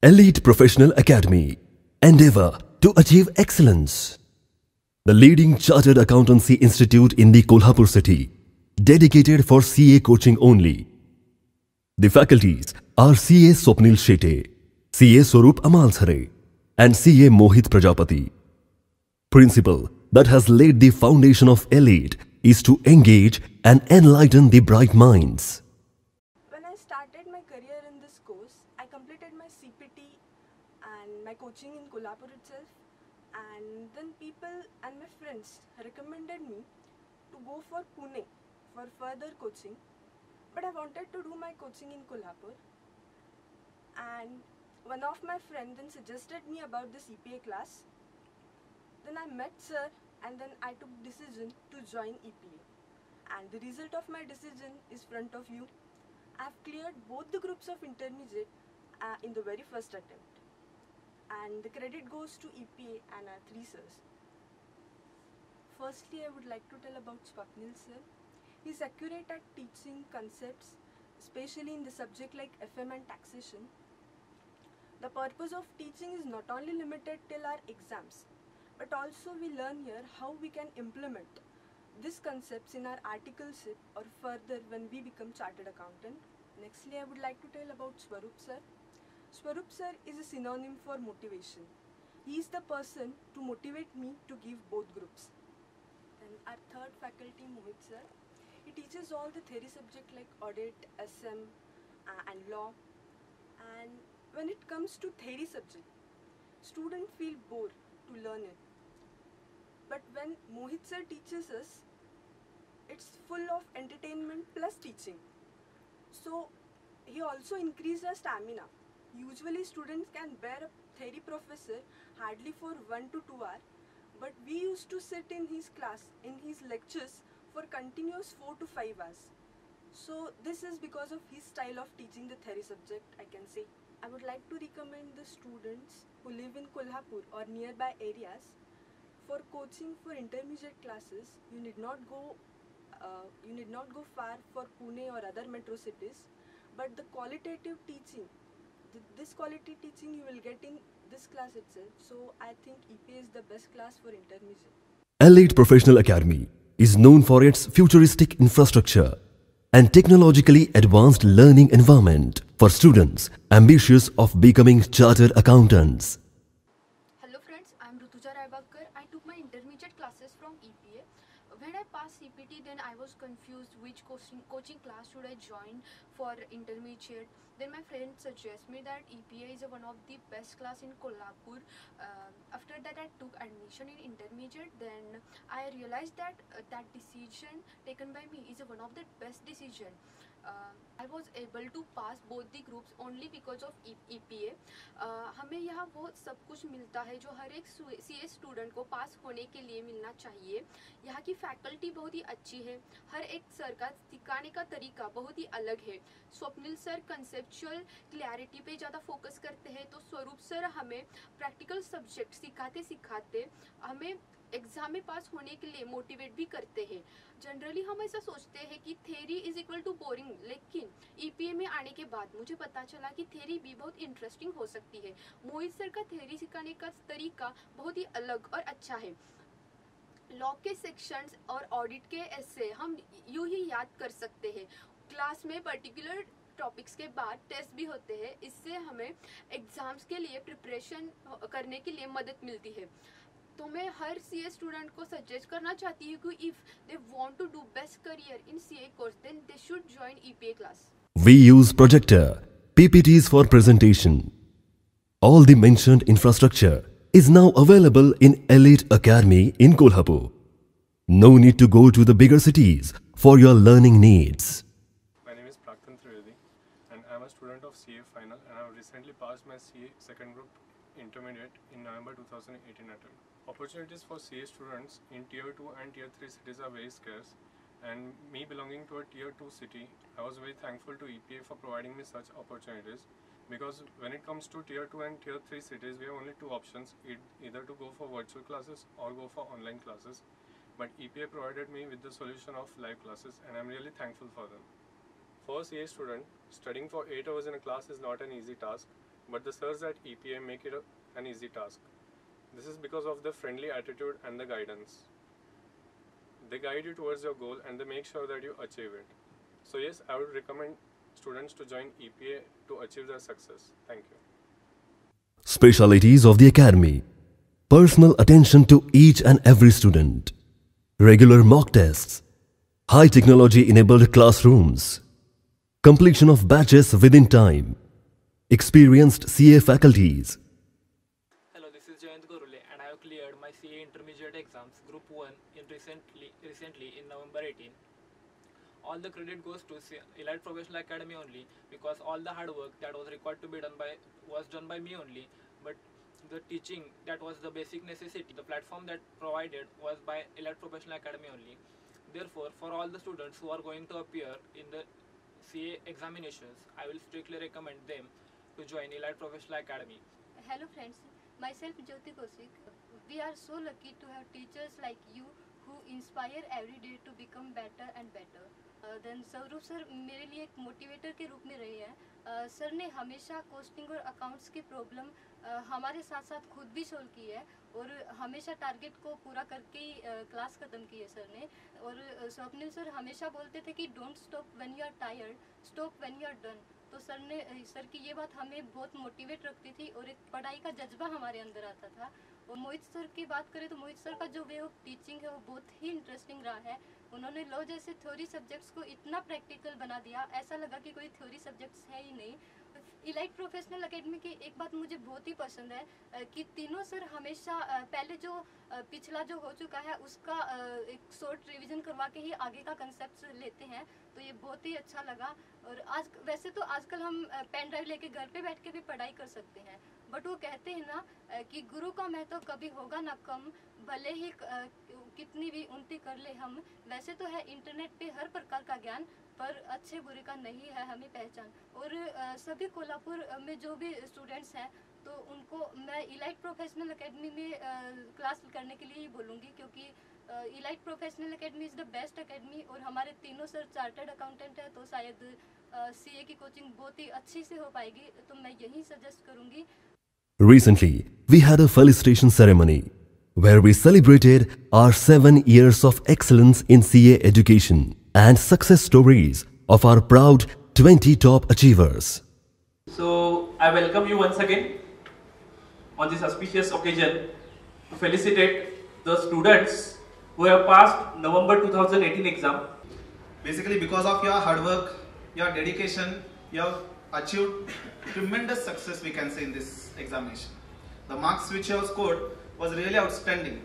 Elite Professional Academy. Endeavor to achieve excellence. The leading chartered accountancy institute in the Kolhapur city, dedicated for CA coaching only. The faculties are CA Swapnil Shete, CA Swarup Amalsare, and CA Mohit Prajapati. Principle that has laid the foundation of Elite is to engage and enlighten the bright minds. When I started my career in this course, I completed my CPT and my coaching in Kolhapur itself, and then people and my friends recommended me to go for Pune for further coaching, but I wanted to do my coaching in Kolhapur, and one of my friends then suggested me about this EPA class. Then I met sir and then I took decision to join EPA, and the result of my decision is front of you. I have cleared both the groups of intermediate in the very first attempt, and the credit goes to EPA and our three sirs. Firstly, I would like to tell about Swapnil sir. He is accurate at teaching concepts, especially in the subject like FM and taxation. The purpose of teaching is not only limited till our exams, but also we learn here how we can implement these concepts in our articleship or further when we become chartered accountant. Nextly, I would like to tell about Swarup sir. Swarup sir is a synonym for motivation. He is the person to motivate me to give both groups. Then our third faculty, Mohit sir. He teaches all the theory subjects like audit, SM and law. And when it comes to theory subject, students feel bored to learn it. But when Mohit sir teaches us, it's full of entertainment plus teaching. So he also increases our stamina. Usually students can bear a theory professor hardly for 1 to 2 hours, but we used to sit in his class, in his lectures for continuous 4 to 5 hours. So this is because of his style of teaching the theory subject, I can say. I would like to recommend the students who live in Kolhapur or nearby areas for coaching for intermediate classes. You need not go far for Pune or other metro cities, but the qualitative teaching, this quality teaching you will get in this class itself. So I think EPA is the best class for intermediate. Elite Professional Academy is known for its futuristic infrastructure and technologically advanced learning environment for students ambitious of becoming chartered accountants. Hello friends, I am Rutuja Raibakar. I took my intermediate classes from EPA. When I passed CPT, then I was confused which coaching class should I join for intermediate. Then my friend suggested me that EPA is one of the best class in Kolhapur. After that I took admission in intermediate. Then I realized that that decision taken by me is one of the best decision. I was able to pass both the groups only because of EPA. हमें यहाँ वो सब कुछ मिलता है जो हर एक CA student को पास होने के लिए मिलना चाहिए. यहाँ की फैकल्टी बहुत ही अच्छी है. हर एक सर का सिखाने का तरीका बहुत ही अलग है. स्वप्निल सर कंसेप्चुअल क्लैरिटी पे ज़्यादा फोकस करते हैं, तो स्वरूप सर हमें प्रैक्टिकल सब्जेक्ट सिखाते सिखाते हमें एग्जाम में पास होने के लिए मोटिवेट भी करते हैं. जनरली हम ऐसा सोचते हैं कि theory is equal to boring, लेकिन EPA में आने के बाद मुझे पता चला कि थेरी भी बहुत इंटरेस्टिंग हो सकती है. मोहित सर का थेरी सिखाने का तरीका बहुत ही अलग और अच्छा है. लॉ के सेक्शंस और ऑडिट के ऐसे हम यूं ही याद कर सकते हैं. क्लास में पर्टिकुलर टॉपिक्स के बाद टेस्ट भी होते हैं. इससे हमें एग्जाम्स के लिए प्रिपरेशन करने के लिए मदद मिलती है. तो मैं हर CA स्टूडेंट को सजेस्ट करना चाहती हूँ कि if they want to do best career in CA course, then they should join EPA class. We use projector, PPTs for presentation. All the mentioned infrastructure is now available in Elite Academy in Kolhapur. No need to go to the bigger cities for your learning needs. My name is Praktan Trivedi and I am a student of CA final, and I have recently passed my CA second group intermediate in November 2018 attempt. Opportunities for CA students in Tier 2 and Tier 3 cities are very scarce, and me belonging to a Tier 2 city, I was very thankful to EPA for providing me such opportunities, because when it comes to Tier 2 and Tier 3 cities, we have only two options, either to go for virtual classes or go for online classes. But EPA provided me with the solution of live classes, and I am really thankful for them. For a CA student, studying for 8 hours in a class is not an easy task, but the sirs at EPA make it an easy task. This is because of the friendly attitude and the guidance. They guide you towards your goal and they make sure that you achieve it. So yes, I would recommend students to join EPA to achieve their success. Thank you. Specialities of the Academy: personal attention to each and every student, regular mock tests, high technology enabled classrooms, completion of batches within time, experienced CA faculties. Hello, this is Jayant Gorule and I have cleared my CA intermediate exams Group 1 recently in November 18. All the credit goes to Elite Professional Academy only, because all the hard work that was required to be done was done by me only, but the teaching, that was the basic necessity. The platform that provided was by Elite Professional Academy only. Therefore, for all the students who are going to appear in the CA examinations, I will strictly recommend them to join Elite Professional Academy. Hello friends, myself Jyoti Kaushik. We are so lucky to have teachers like you who inspire every day to become better and better. Then स्वरूप sir मेरे लिए एक motivator के रूप में रहे हैं. Sir ने हमेशा कोस्टिंग और अकाउंट्स की प्रॉब्लम हमारे साथ साथ खुद भी सोल्व की है और हमेशा टारगेट को पूरा करके ही क्लास ख़त्म की है सर ने. और स्वप्निल सर हमेशा बोलते थे कि don't stop when you are tired, stop when you are done. तो सर की ये बात हमें बहुत मोटिवेट रखती थी और एक पढ़ाई का जज्बा हमारे अंदर आता था. और मोहित सर की बात करें तो मोहित सर का जो वे ऑफ टीचिंग है वो बहुत ही इंटरेस्टिंग रहा है. उन्होंने लॉ जैसे थ्योरी सब्जेक्ट्स को इतना प्रैक्टिकल बना दिया, ऐसा लगा कि कोई थ्योरी सब्जेक्ट्स है ही नहीं. इलाइट प्रोफेशनल एकेडमी की एक बात मुझे बहुत ही पसंद है कि तीनों सर हमेशा पहले जो पिछला जो हो चुका है उसका एक शॉर्ट रिवीजन करवा के ही आगे का कंसेप्ट लेते हैं. तो ये बहुत ही अच्छा लगा. और आज वैसे तो आजकल हम पेन ड्राइव लेके घर पे बैठ के भी पढ़ाई कर सकते हैं, बट वो कहते हैं ना कि गुरु का महत्व तो कभी होगा ना कम, भले ही कितनी भी उन्नति कर ले हम. वैसे तो है इंटरनेट पे हर प्रकार का ज्ञान, पर अच्छे बुरे का नहीं है हमें पहचान. और सभी कोल्हापुर में जो भी स्टूडेंट्स हैं तो उनको मैं इलाइट प्रोफेशनल एकेडमी में क्लास करने के लिए ही बोलूँगी, क्योंकि elite professional academy is the best academy. और हमारे तीनों सर चार्टर्ड अकाउंटेंट है, तो शायद सीए की कोचिंग बहुत ही अच्छी से हो पाएगी. तो मैं यही सजेस्ट करूँगी. Recently, we had a felicitation ceremony where we celebrated our 7 years of excellence in CA education and success stories of our proud 20 top achievers. So, I welcome you once again on this auspicious occasion to felicitate the students who have passed November 2018 exam. Basically, because of your hard work, your dedication, you have achieved tremendous success, we can say, in this examination. The marks which you have scored was really outstanding.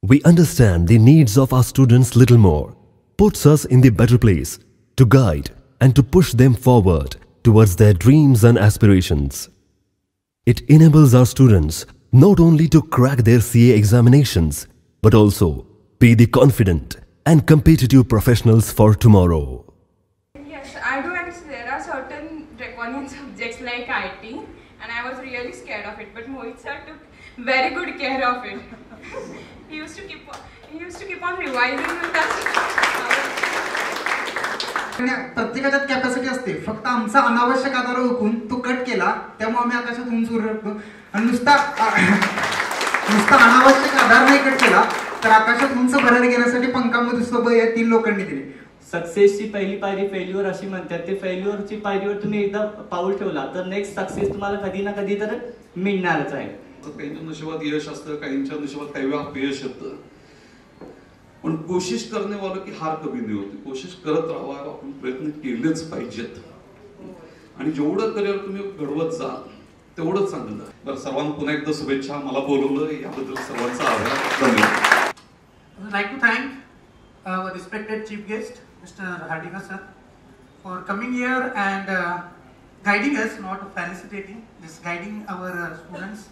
We understand the needs of our students little more, puts us in the better place to guide and to push them forward towards their dreams and aspirations. It enables our students not only to crack their CA examinations, but also be the confident and competitive professionals for tomorrow. Yes, I do understand there are certain draconian subjects like IT, and I was really scared of it, but Mohit sir took very good care of it. He used to keep on revising with us. प्रत्येकाच्यात capacity असते, फक्त आमचा अनावश्यक आधार ओळखून तो cut केला, त्यामुळे आम्ही आकाशात उंच उडतो. आणि नुसता अनावश्यक आधार नाही कट केला तर आकाशात उंच भरारी घेण्यासाठी पंखामध्ये सोबत या 3 लोकांनी दिली. सक्सेसची पहिली पायरी फेल्युअर अशी म्हणतात. ते फेल्युअरची पायरीवर तुम्ही एकदा पाऊल ठेवला तर नेक्स्ट सक्सेस तुम्हाला कधी ना कधी तर मिळणारच आहे. काहींच्या नशिबात यश असतं, काहींच्या नशिबात काही वेळा अपयश येतं, पण कोशिश करने वालों की हार कभी नहीं होती. कोशिश करत राहावा, आपण प्रयत्न केलेच पाहिजेत आणि जेवढं करिअर तुम्ही घडवत जा तेवढं चांगलं. बरं, सर्वांना पुन्हा एकदा शुभेच्छा. मला बोलवलं याबद्दल सर्वांचा आभार. धन्यवाद. I would like to thank our respected chief guest, Mr. Hardika sir, for coming here and guiding us, not felicitating, just guiding our students.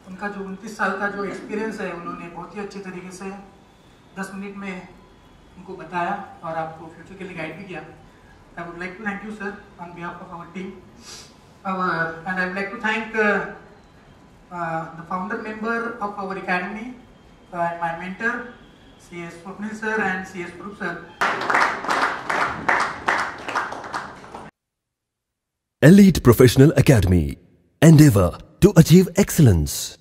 उनका जो 29 साल का जो एक्सपीरियंस है उन्होंने बहुत ही अच्छे तरीके से 10 मिनट में उनको बताया और आपको फ्यूचर के लिए गाइड भी किया. I would like to thank you sir on behalf of our team. And I would like to thank the founder member of our academy and my mentor, CS Swapnil sir and CS Group sir. Elite Professional Academy. Endeavor to achieve excellence.